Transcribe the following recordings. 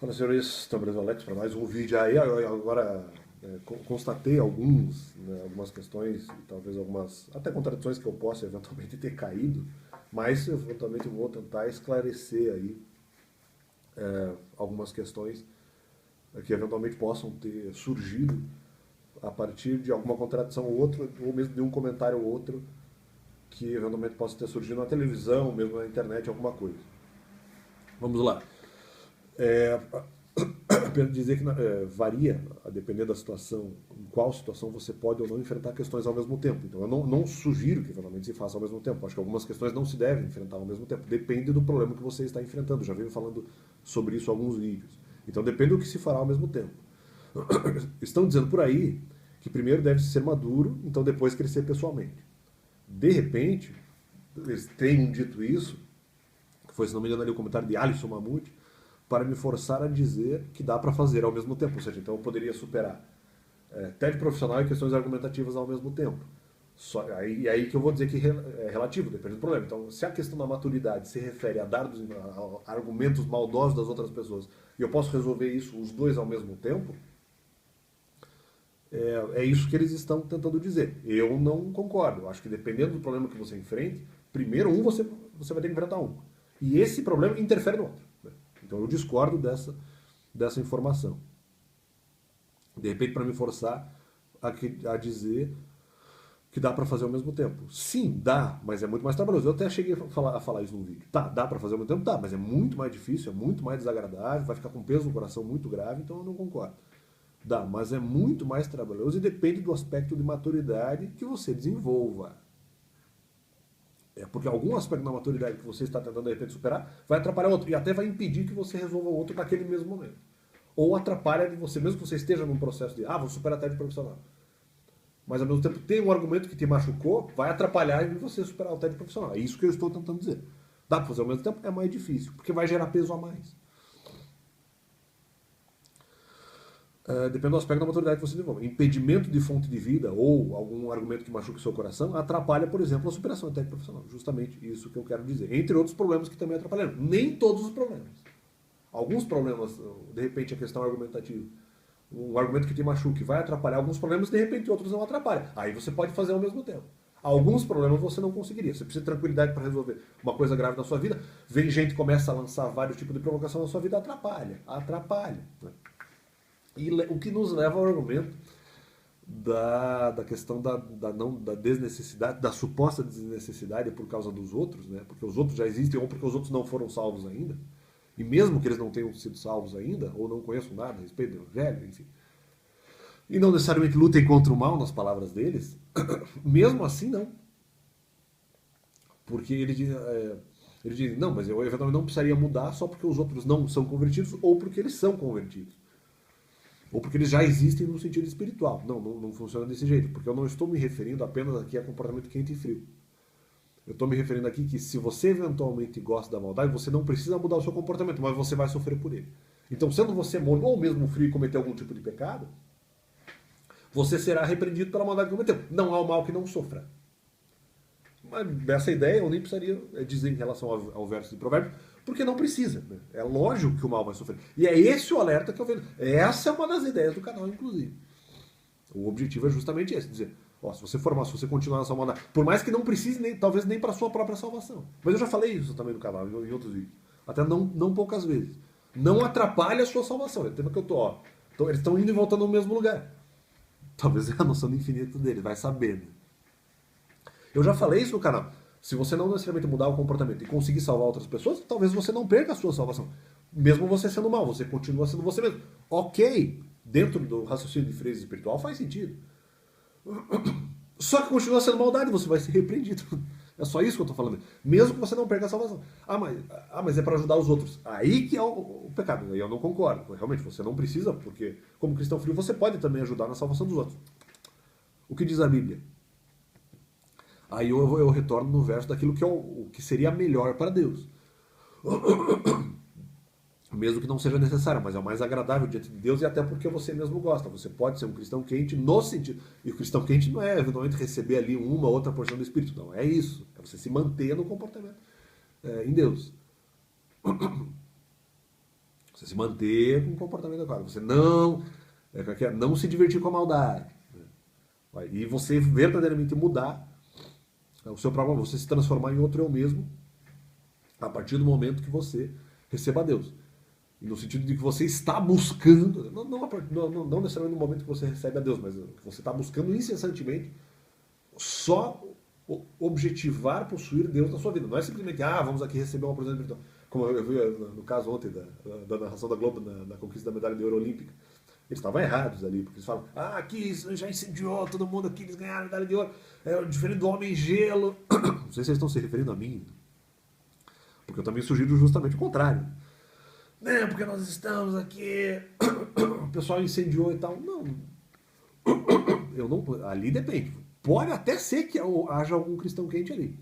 Fala, senhores, estamos Alex para mais um vídeo aí. Agora constatei algumas questões, talvez algumas até contradições que eu possa eventualmente ter caído, mas eventualmente eu vou tentar esclarecer aí algumas questões que eventualmente possam ter surgido a partir de alguma contradição ou outra, ou mesmo de um comentário ou outro que eventualmente possa ter surgido na televisão, mesmo na internet, alguma coisa. Vamos lá. É, Apenas dizer que varia a depender da situação, em qual situação você pode ou não enfrentar questões ao mesmo tempo. Então eu não sugiro que eventualmente se faça ao mesmo tempo. Acho que algumas questões não se devem enfrentar ao mesmo tempo. Depende do problema que você está enfrentando. Já venho falando sobre isso em alguns vídeos. Então depende do que se fará ao mesmo tempo. Estão dizendo por aí que primeiro deve ser maduro, então depois crescer pessoalmente. De repente, eles tenham dito isso, que foi, se não me engano, ali o comentário de Alisson Mamute, para me forçar a dizer que dá para fazer ao mesmo tempo. Ou seja, então eu poderia superar TED profissional e questões argumentativas ao mesmo tempo. Aí que eu vou dizer que é relativo, depende do problema. Então, se a questão da maturidade se refere a dar a argumentos maldosos das outras pessoas e eu posso resolver isso os dois ao mesmo tempo, é isso que eles estão tentando dizer. Eu não concordo. Eu acho que dependendo do problema que você enfrente, primeiro você vai ter que enfrentar um. E esse problema interfere no outro. Então eu discordo dessa informação. De repente, para me forçar a dizer que dá para fazer ao mesmo tempo. Sim, dá, mas é muito mais trabalhoso. Eu até cheguei a falar isso num vídeo. Tá, dá para fazer ao mesmo tempo? Dá, mas é muito mais difícil, é muito mais desagradável, vai ficar com peso no coração muito grave, então eu não concordo. Dá, mas é muito mais trabalhoso e depende do aspecto de maturidade que você desenvolva. Porque algum aspecto da maturidade que você está tentando, de repente, superar, vai atrapalhar outro. E até vai impedir que você resolva o outro naquele mesmo momento. Ou atrapalha de você, mesmo que você esteja num processo de, vou superar a TED profissional. Mas, ao mesmo tempo, tem um argumento que te machucou, vai atrapalhar em você superar o TED profissional. É isso que eu estou tentando dizer. Dá para fazer ao mesmo tempo? É mais difícil, porque vai gerar peso a mais. Depende do aspecto da maturidade que você desenvolve. Impedimento de fonte de vida ou algum argumento que machuque o seu coração atrapalha, por exemplo, a superação da técnica profissional. Justamente isso que eu quero dizer. Entre outros problemas que também atrapalham. Nem todos os problemas. Alguns problemas, de repente, a questão argumentativa, um argumento que te machuque vai atrapalhar alguns problemas, de repente outros não atrapalham. Aí você pode fazer ao mesmo tempo. Alguns problemas você não conseguiria. Você precisa de tranquilidade para resolver uma coisa grave na sua vida. Vem gente que começa a lançar vários tipos de provocação na sua vida, atrapalha. Atrapalha. Né? E o que nos leva ao argumento da questão da desnecessidade, da suposta desnecessidade por causa dos outros, né? Porque os outros já existem ou porque os outros não foram salvos ainda. E mesmo que eles não tenham sido salvos ainda, ou não conheçam nada a respeito do Evangelho, enfim. E não necessariamente lutem contra o mal, nas palavras deles, mesmo assim não. Porque ele diz, não, mas eu eventualmente não precisaria mudar só porque os outros não são convertidos ou porque eles são convertidos. Ou porque eles já existem no sentido espiritual. Não funciona desse jeito, porque eu não estou me referindo apenas aqui a comportamento quente e frio. Eu estou me referindo aqui que se você eventualmente gosta da maldade, você não precisa mudar o seu comportamento, mas você vai sofrer por ele. Então, sendo você morno ou mesmo frio e cometer algum tipo de pecado, você será repreendido pela maldade que cometeu. Não há o mal que não sofra. Mas dessa ideia eu nem precisaria dizer em relação ao verso de Provérbios, porque não precisa. Né? É lógico que o mal vai sofrer. E é esse o alerta que eu vejo. Essa é uma das ideias do canal, inclusive. O objetivo é justamente esse, dizer, se você formar, se você continuar nessa maldade, por mais que não precise, talvez nem para a sua própria salvação. Mas eu já falei isso também no canal, em outros vídeos. Até não poucas vezes. Não atrapalha a sua salvação. É o tema que eu tô. Então, eles estão indo e voltando no mesmo lugar. Talvez é a noção do infinito dele, vai saber. Né? Eu já falei isso no canal. Se você não necessariamente mudar o comportamento e conseguir salvar outras pessoas, talvez você não perca a sua salvação. Mesmo você sendo mal, você continua sendo você mesmo. Ok, dentro do raciocínio de frase espiritual faz sentido. Só que continua sendo maldade, você vai ser repreendido. É só isso que eu estou falando. Mesmo que você não perca a salvação. Mas é para ajudar os outros. Aí que é o pecado. Aí eu não concordo. Realmente, você não precisa, porque como cristão frio, você pode também ajudar na salvação dos outros. O que diz a Bíblia? Aí eu retorno no verso daquilo que, o que seria melhor para Deus. Mesmo que não seja necessário, mas é o mais agradável diante de Deus e até porque você mesmo gosta. Você pode ser um cristão quente no sentido... E o cristão quente não é eventualmente receber ali uma ou outra porção do Espírito. Não, é isso. É você se manter no comportamento em Deus. Ou Você se manter com um comportamento adequado. Você não se divertir com a maldade. Né? E você verdadeiramente mudar o seu próprio, você se transformar em outro eu mesmo a partir do momento que você receba a Deus. E no sentido de que você está buscando, não necessariamente no momento que você recebe a Deus, mas que você está buscando incessantemente só objetivar possuir Deus na sua vida. Não é simplesmente, vamos aqui receber uma presente virtual. Como eu vi no caso ontem da narração da Globo na conquista da medalha de ouro olímpica. Eles estavam errados ali, porque eles falam, aqui já incendiou todo mundo aqui, eles ganharam a medalha de ouro, diferente do homem gelo. Não sei se eles estão se referindo a mim, porque eu também sugiro justamente o contrário. Não, porque nós estamos aqui, o pessoal incendiou e tal. Não, ali depende. Pode até ser que haja algum cristão quente ali.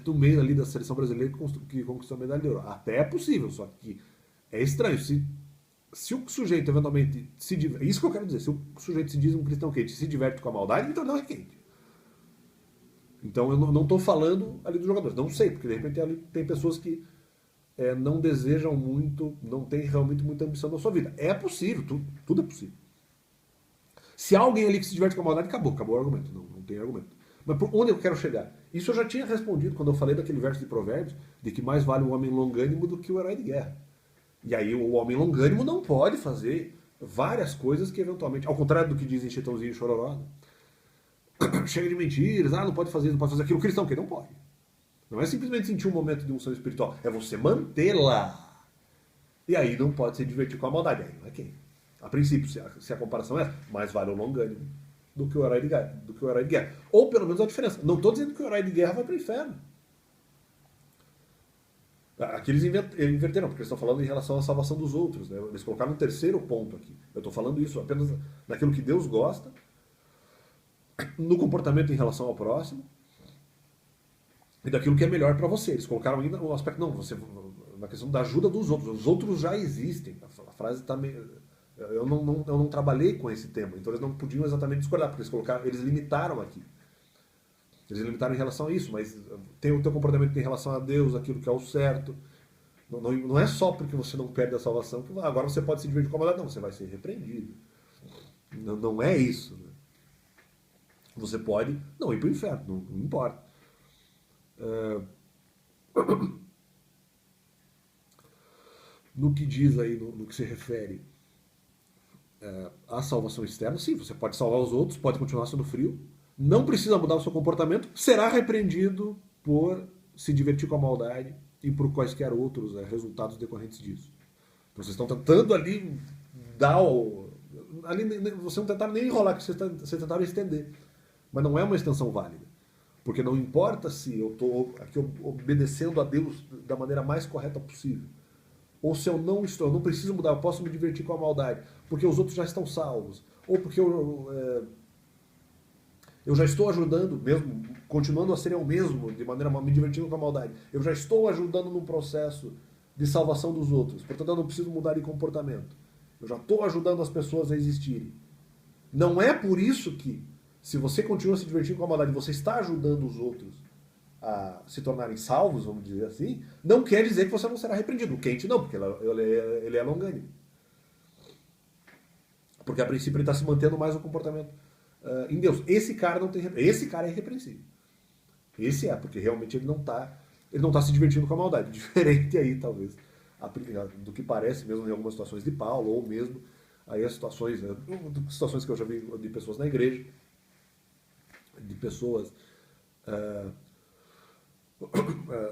No meio ali da seleção brasileira que conquistou a medalha de ouro. Até é possível, só que é estranho. Se o sujeito eventualmente se diverte, isso que eu quero dizer, se o sujeito se diz um cristão quente e se diverte com a maldade, então não é quente. Então eu não estou falando ali dos jogadores, não sei, porque de repente ali tem pessoas que não desejam muito, não tem realmente muita ambição na sua vida. É possível, tudo é possível. Se há alguém ali que se diverte com a maldade, acabou o argumento, não tem argumento. Mas por onde eu quero chegar? Isso eu já tinha respondido quando eu falei daquele verso de Provérbios, de que mais vale o homem longânimo do que o herói de guerra. E aí o homem longânimo não pode fazer várias coisas que eventualmente, ao contrário do que dizem Chitãozinho e Chororó, chega de mentiras, não pode fazer aquilo. O cristão que não pode. Não é simplesmente sentir um momento de unção espiritual, é você mantê-la. E aí não pode se divertir com a maldade. Aí não é quem? A princípio, se a comparação é essa, mais vale o longânimo do que o herói de guerra. Ou pelo menos a diferença. Não estou dizendo que o herói de guerra vai para o inferno. Aqui eles inverteram, porque eles estão falando em relação à salvação dos outros. Né? Eles colocaram um terceiro ponto aqui. Eu estou falando isso apenas naquilo que Deus gosta, no comportamento em relação ao próximo, e daquilo que é melhor para você. Eles colocaram ainda o aspecto, na questão da ajuda dos outros. Os outros já existem. A frase está meio... Eu não trabalhei com esse tema, então eles não podiam exatamente discordar, porque eles limitaram aqui. Eles limitaram em relação a isso, mas tem o teu comportamento em relação a Deus, aquilo que é o certo. Não é só porque você não perde a salvação que agora você pode se divertir com a maldade. Não, você vai ser repreendido. Não é isso. Né? Você pode não ir para o inferno, não importa. No que diz aí, no que se refere à salvação externa, sim, você pode salvar os outros, pode continuar sendo frio, não precisa mudar o seu comportamento, será repreendido por se divertir com a maldade e por quaisquer outros resultados decorrentes disso. Então, vocês estão tentando ali você não tentaram nem enrolar, vocês tentaram estender. Mas não é uma extensão válida. Porque não importa se eu estou aqui obedecendo a Deus da maneira mais correta possível. Ou se eu não preciso mudar, eu posso me divertir com a maldade, porque os outros já estão salvos. Ou porque eu já estou ajudando, mesmo continuando a ser eu mesmo, de maneira me divertindo com a maldade. Eu já estou ajudando no processo de salvação dos outros. Portanto, eu não preciso mudar de comportamento. Eu já estou ajudando as pessoas a existirem. Não é por isso que, se você continua se divertindo com a maldade, você está ajudando os outros a se tornarem salvos, vamos dizer assim, não quer dizer que você não será repreendido. O quente não, porque ele é longânimo. Porque a princípio ele está se mantendo mais no comportamento em Deus. Esse cara é irrepreensível. Esse porque realmente ele não está se divertindo com a maldade. Diferente aí, talvez, do que parece mesmo em algumas situações de Paulo, ou mesmo aí as situações que eu já vi de pessoas na igreja, de pessoas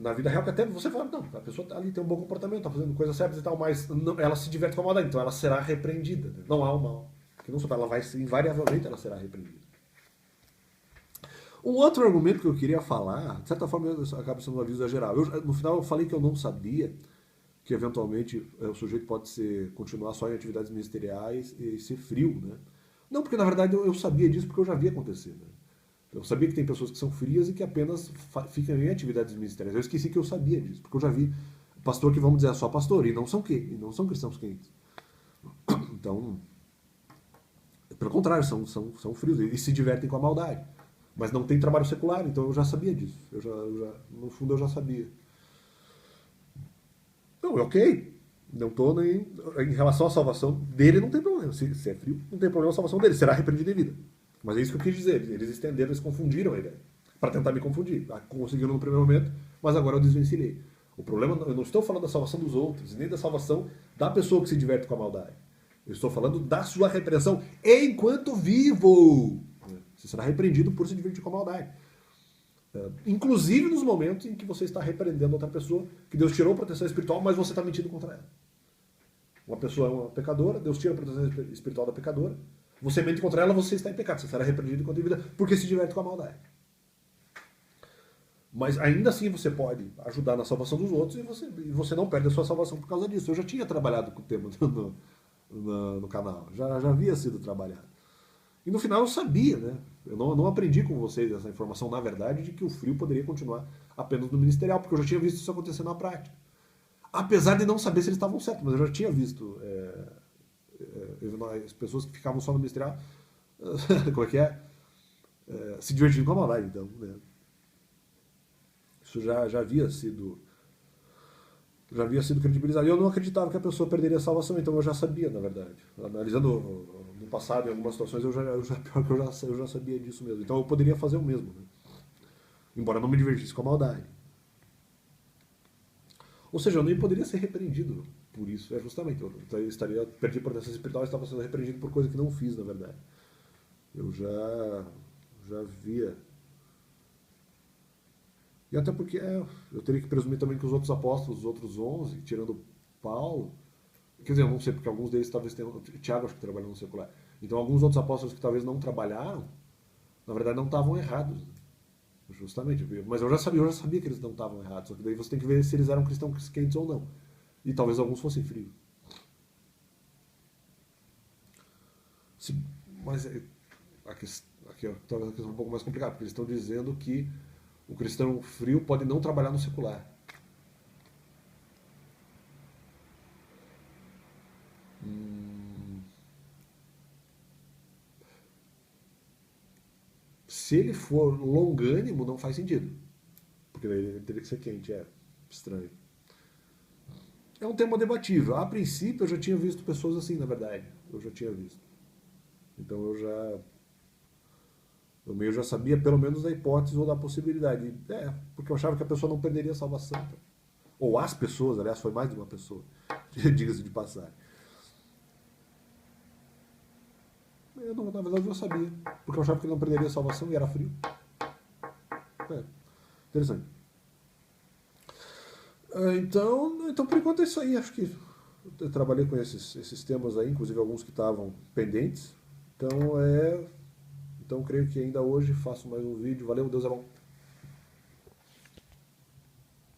na vida real, que até você fala, não, a pessoa ali tem um bom comportamento, está fazendo coisas certas e tal, mas ela se diverte com a maldade, então ela será repreendida. Né? Não há o mal. Porque não só ela vai, invariavelmente, ela será repreendida. Um outro argumento que eu queria falar, de certa forma, acaba sendo um aviso geral. No final eu falei que eu não sabia que, eventualmente, o sujeito pode continuar só em atividades ministeriais e ser frio, né? Não, porque, na verdade, eu sabia disso porque eu já vi acontecer, né? Eu sabia que tem pessoas que são frias e que apenas ficam em atividades ministeriais. Eu esqueci que eu sabia disso, porque eu já vi pastor que, vamos dizer, é só pastor, e não são cristãos quentes. Então, pelo contrário, são frios e se divertem com a maldade. Mas não tem trabalho secular, então eu já sabia disso. No fundo, eu já sabia. Não, é ok. Não tô nem. Em relação à salvação dele, não tem problema. Se é frio, não tem problema a salvação dele. Será repreendido em vida. Mas é isso que eu quis dizer. Eles estenderam, eles confundiram a ideia. Para tentar me confundir. Conseguiram no primeiro momento, mas agora eu desvencilhei. O problema, eu não estou falando da salvação dos outros, nem da salvação da pessoa que se diverte com a maldade. Eu estou falando da sua repreensão enquanto vivo. Você será repreendido por se divertir com a maldade. Inclusive nos momentos em que você está repreendendo outra pessoa, que Deus tirou a proteção espiritual, mas você está mentindo contra ela. Uma pessoa é uma pecadora, Deus tira a proteção espiritual da pecadora, você mente contra ela, você está em pecado, você será repreendido enquanto vida, porque se diverte com a maldade. Mas ainda assim você pode ajudar na salvação dos outros e você não perde a sua salvação por causa disso. Eu já tinha trabalhado com o tema no canal, já havia sido trabalhado. E no final eu sabia, né? Eu não aprendi com vocês essa informação, na verdade, de que o frio poderia continuar apenas no ministerial, porque eu já tinha visto isso acontecer na prática. Apesar de não saber se eles estavam certos, mas eu já tinha visto as pessoas que ficavam só no ministerial, como é que é? Se divertindo com a maldade, então, né? Isso já havia sido credibilizado. E eu não acreditava que a pessoa perderia a salvação, então eu já sabia, na verdade. Analisando no passado, em algumas situações, eu já sabia disso mesmo. Então eu poderia fazer o mesmo, né? Embora não me divertisse com a maldade. Ou seja, eu nem poderia ser repreendido por isso. É justamente, eu estaria, perdi proteção espiritual e estava sendo repreendido por coisa que não fiz, na verdade. Eu já via. E até porque eu teria que presumir também que os outros apóstolos, os outros 11, tirando Paulo, quer dizer, eu não sei, porque alguns deles talvez tenham. Tiago acho que trabalhou no secular. Então alguns outros apóstolos que talvez não trabalharam, na verdade não estavam errados. Né? Justamente. Mas eu já sabia que eles não estavam errados. Só que daí você tem que ver se eles eram cristãos quentes ou não. E talvez alguns fossem frios. Mas aqui é talvez uma questão um pouco mais complicada, porque eles estão dizendo que o cristão frio pode não trabalhar no secular. Se ele for longânimo, não faz sentido. Porque daí ele teria que ser quente, é estranho. É um tema debatível. A princípio eu já tinha visto pessoas assim, na verdade. Eu já tinha visto. Então eu meio já sabia pelo menos da hipótese ou da possibilidade. Porque eu achava que a pessoa não perderia a salvação. Ou as pessoas, aliás, foi mais de uma pessoa. Diga-se de passagem. Na verdade eu já sabia. Porque eu achava que ele não perderia a salvação e era frio. Interessante. Então, por enquanto é isso aí. Acho que eu trabalhei com esses temas aí, inclusive alguns que estavam pendentes. Então, creio que ainda hoje faço mais um vídeo. Valeu, Deus é bom.